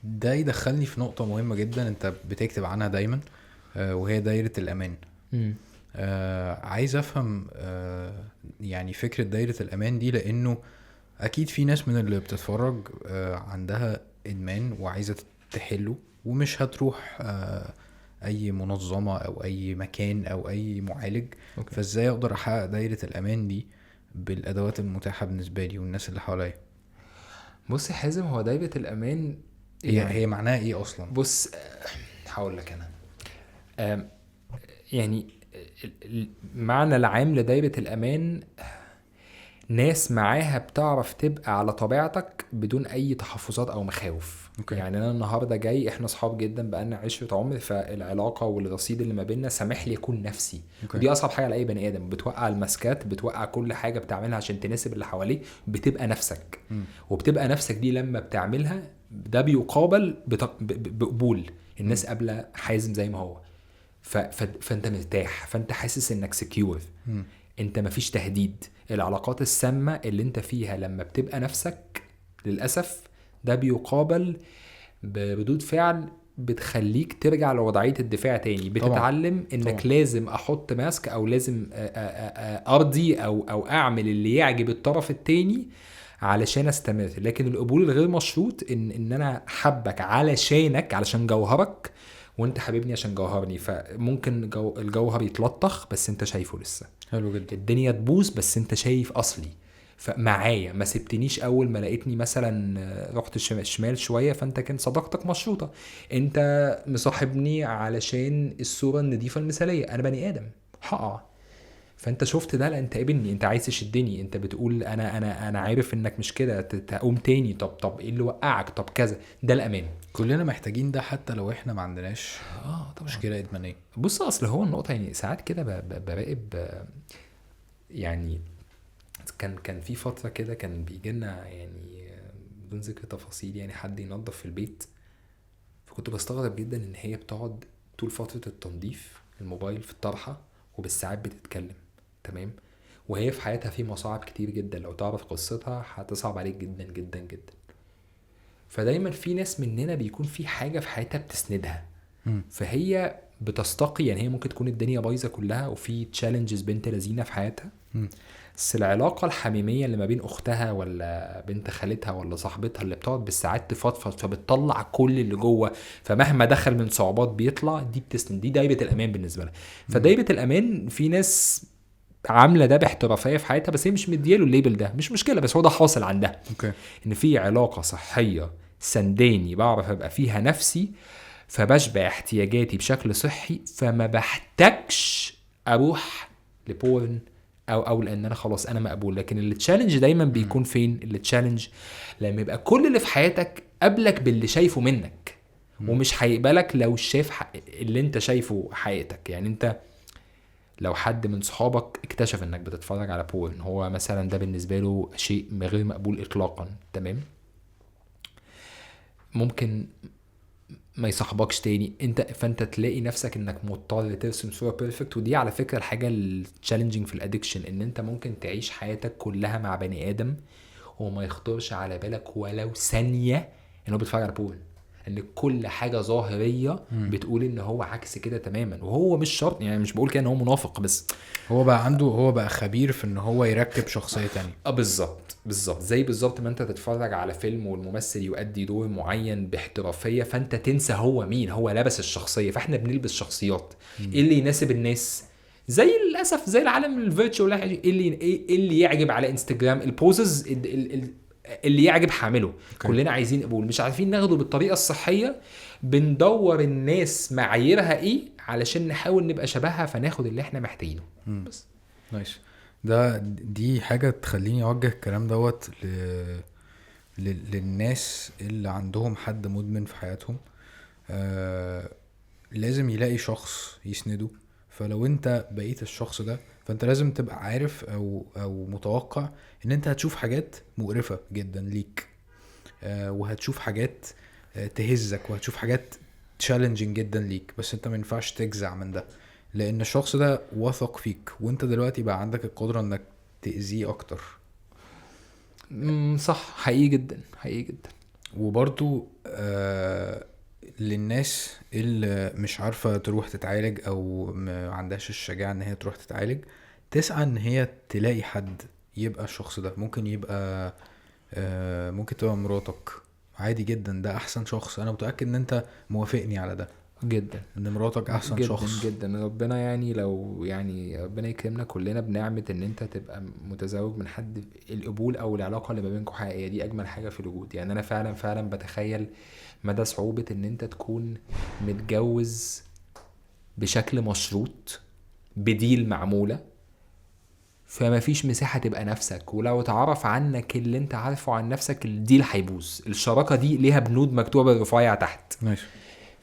ده يدخلني في نقطة مهمة جدا انت بتكتب عنها دايما، وهي دايرة الأمان. مم. عايز أفهم يعني فكرة دايرة الأمان دي، لأنه أكيد في ناس من اللي بتتفرج عندها إدمان وعايزة تحله، ومش هتروح أي منظمة أو أي مكان أو أي معالج. اوكي. فإزاي أقدر أحقق دايرة الأمان دي بالأدوات المتاحة بالنسبة لي والناس اللي حواليا؟ بص يا حازم، هو دايرة الأمان هي يعني، معناها إيه أصلا؟ بص هقول لك أنا. آم، يعني المعنى العام لدايرة الأمان ناس معاها بتعرف تبقى على طبيعتك بدون أي تحفظات أو مخاوف. أوكي. يعني أنا النهاردة جاي، إحنا صحاب جدا بقالنا 10 عمر، فالعلاقة والرصيد اللي ما بيننا سامح لي أكون نفسي. أوكي. ودي أصعب حاجة لأي بني آدم، بتوقع الماسكات، بتوقع كل حاجة بتعملها عشان تناسب اللي حواليه، بتبقى نفسك. وبتبقى نفسك دي لما بتعملها ده بيقابل بقبول الناس قبل حازم زي ما هو. فانت مرتاح، فانت حاسس انك سكيور، انت مفيش تهديد. العلاقات السامة اللي انت فيها لما بتبقى نفسك للأسف ده بيقابل بردود فعل بتخليك ترجع لوضعية الدفاع تاني. بتتعلم انك طبعا. لازم احط ماسك، او لازم ارضي او اعمل اللي يعجب الطرف التاني علشان استمر. لكن القبول الغير مشروط ان انا حبك علشانك، علشان جوهرك، وانت حبيبني عشان جوهرني. فممكن الجوهر يتلطخ بس انت شايفه لسه، حلو جدا. الدنيا تبوظ بس انت شايف اصلي. فمعايا ما سبتنيش اول ما لقيتني مثلا رحت شمال شويه، فانت كان صداقتك مشروطه. انت مصاحبني علشان الصوره النظيفه المثاليه، انا بني ادم هقع. فانت شفت ده، لا انت قابلني، انت عايز تشدني، انت بتقول انا عارف انك مش كده، تقوم تاني. طب ايه اللي وقعك؟ طب كذا. ده الامان. كلنا محتاجين ده حتى لو احنا ما عندناش طبعا. مشكلة إدمانية. بص اصل هو النقطه يعني ساعات كده براقب يعني. كان في فترة كده كان بيجي لنا يعني بدون ذكر تفاصيل يعني حد ينظف في البيت، فكنت بستغرب جدا ان هي بتقعد طول فترة التنظيف الموبايل في الطرحة وبالساعات بتتكلم. تمام. وهي في حياتها في مصاعب كتير جدا، لو تعرف قصتها هتصعب عليك جدا جدا جدا. فدايما في ناس مننا بيكون في حاجة في حياتها بتسندها، فهي بتستقي. يعني هي ممكن تكون الدنيا بايظة كلها وفي تشالنجز بنت لذينة في حياتها، بس العلاقة الحميمية اللي ما بين أختها ولا بنت خالتها ولا صاحبتها اللي بتقعد بالساعات تفضفض فبتطلع كل اللي جوه، فمهما دخل من صعوبات بيطلع، دي بتسند، دي دايرة الأمان بالنسبة لها. فدايرة الأمان في ناس عاملة ده باحترافية في حياتها، بس هي مش مدياله الليبل ده، مش مشكلة، بس هو ده حاصل عندها. اوكي. إن في علاقة صحية سنداني، بعرف أبقى فيها نفسي، فبشبع احتياجاتي بشكل صحي، فما بحتاجش اروح لبورن او لان انا خلاص انا مقبول. لكن التشالنج دايما بيكون فين؟ التشالنج لما يبقى كل اللي في حياتك قبلك باللي شايفه منك، ومش هيقبلك لو شايف اللي انت شايفه حياتك. يعني انت لو حد من صحابك اكتشف انك بتتفرج على بورن، هو مثلا ده بالنسبه له شيء غير مقبول اطلاقا، تمام، ممكن ما يصاحبكش تاني. فانت تلاقي نفسك انك مضطر ترسم صوره بيرفكت. ودي على فكره الحاجه التشالنجينج في الادكشن، ان انت ممكن تعيش حياتك كلها مع بني ادم وما يخطرش على بالك ولو ثانيه انه بيتفرج على بورن، ان كل حاجه ظاهريه بتقول ان هو عكس كده تماما. وهو مش شرط، يعني مش بقول كده ان هو منافق، بس هو بقى خبير في ان هو يركب شخصية تانية. بالظبط زي بالظبط ما انت تتفرج على فيلم والممثل يؤدي دور معين باحترافيه، فانت تنسى هو مين، هو لبس الشخصيه. فاحنا بنلبس شخصيات ايه اللي يناسب الناس، زي للاسف زي العالم الفيرتشوال. ايه اللي يعجب على انستجرام، البوزز اللي يعجب حامله. كلنا عايزين قبول، مش عارفين ناخده بالطريقه الصحيه، بندور الناس معاييرها ايه علشان نحاول نبقى شبهها فناخد اللي احنا محتاجينه بس. نايس. دي حاجة تخليني اوجه الكلام دوت للناس اللي عندهم حد مدمن في حياتهم. لازم يلاقي شخص يسنده. فلو انت بقيت الشخص ده، فانت لازم تبقى عارف او متوقع ان انت هتشوف حاجات مقرفة جدا ليك، وهتشوف حاجات تهزك، وهتشوف حاجات تشالنجينج جدا ليك. بس انت ما ينفعش تجزع من ده، لان الشخص ده وثق فيك، وانت دلوقتي بقى عندك القدرة انك تأذيه اكتر. صح، حقيقي جدا حقيقي جدا. وبرضو للناس اللي مش عارفة تروح تتعالج او ما عندهاش الشجاعة ان هي تروح تتعالج، تسعى ان هي تلاقي حد يبقى الشخص ده. ممكن يبقى ممكن تبقى مراتك عادي جدا، ده احسن شخص. انا متأكد ان انت موافقني على ده، جدا ان مراتك احسن جدا شخص. جدا. ربنا يعني لو يعني ربنا يكرمنا كلنا بنعمة ان انت تبقى متزوج من حد، القبول او العلاقة اللي ما بينكم حقيقية، دي اجمل حاجة في الوجود. يعني انا فعلا فعلا بتخيل مدى صعوبة ان انت تكون متجوز بشكل مشروط بديل معمولة، فما فيش مساحة تبقى نفسك، ولو اتعرف عنك اللي انت عارفه عن نفسك الديل هيبوظ. الشراكة دي ليها بنود مكتوبة رفيع تحت. ماشي.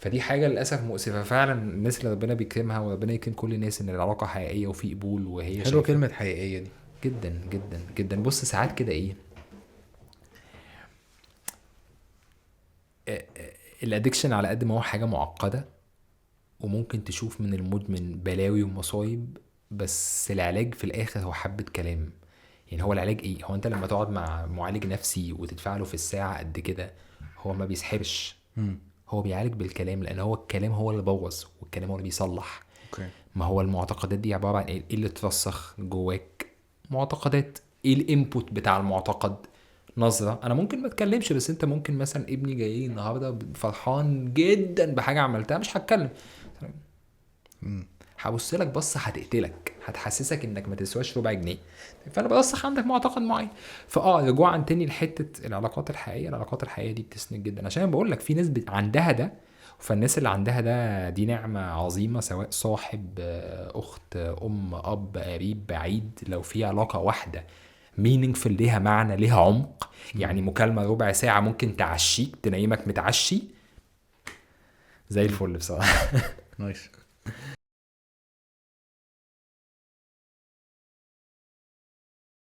فدي حاجة للأسف مؤسفة فعلا. الناس اللي ربنا بيكرمها وربنا يكرم كل الناس ان العلاقة حقيقية وفي قبول وهي حلوة شايفة كلمة حقيقية دي. جدا جدا جدا. بص ساعات كده ايه، الادكشن على قد ما هو حاجة معقدة وممكن تشوف من المدمن بلاوي ومصايب، بس العلاج في الاخر هو حبة كلام. يعني هو العلاج ايه؟ هو انت لما تقعد مع معالج نفسي وتدفع له في الساعة قد كده، هو ما بيسحبش، مم. هو بيعالج بالكلام، لان هو الكلام هو اللي بوظ والكلام هو اللي بيصلح. اوكي. ما هو المعتقدات دي عبارة عن ايه؟ إيه اللي اترسخ جواك؟ معتقدات. ايه الانبوت بتاع المعتقد؟ نظرة. انا ممكن ما اتكلمش، بس انت ممكن مثلا ابني جاي لي النهارده فرحان جدا بحاجة عملتها، مش هتكلم، مم. هبص لك بص هتقتلك، هتحسسك انك ما تسواش ربع جنيه، فانا برسخ عندك معتقد معين. رجوعا تاني لحته العلاقات الحقيقيه، العلاقات الحقيقيه دي بتسند جدا، عشان بقول لك في ناس عندها ده. فالناس اللي عندها ده دي نعمه عظيمه، سواء صاحب، اخت، ام، اب، قريب، بعيد. لو في علاقه واحده meaningful، ليها معنى، ليها عمق، يعني مكالمه ربع ساعه ممكن تعشيك تنيمك متعشي، زي الفل بصراحه. نايس.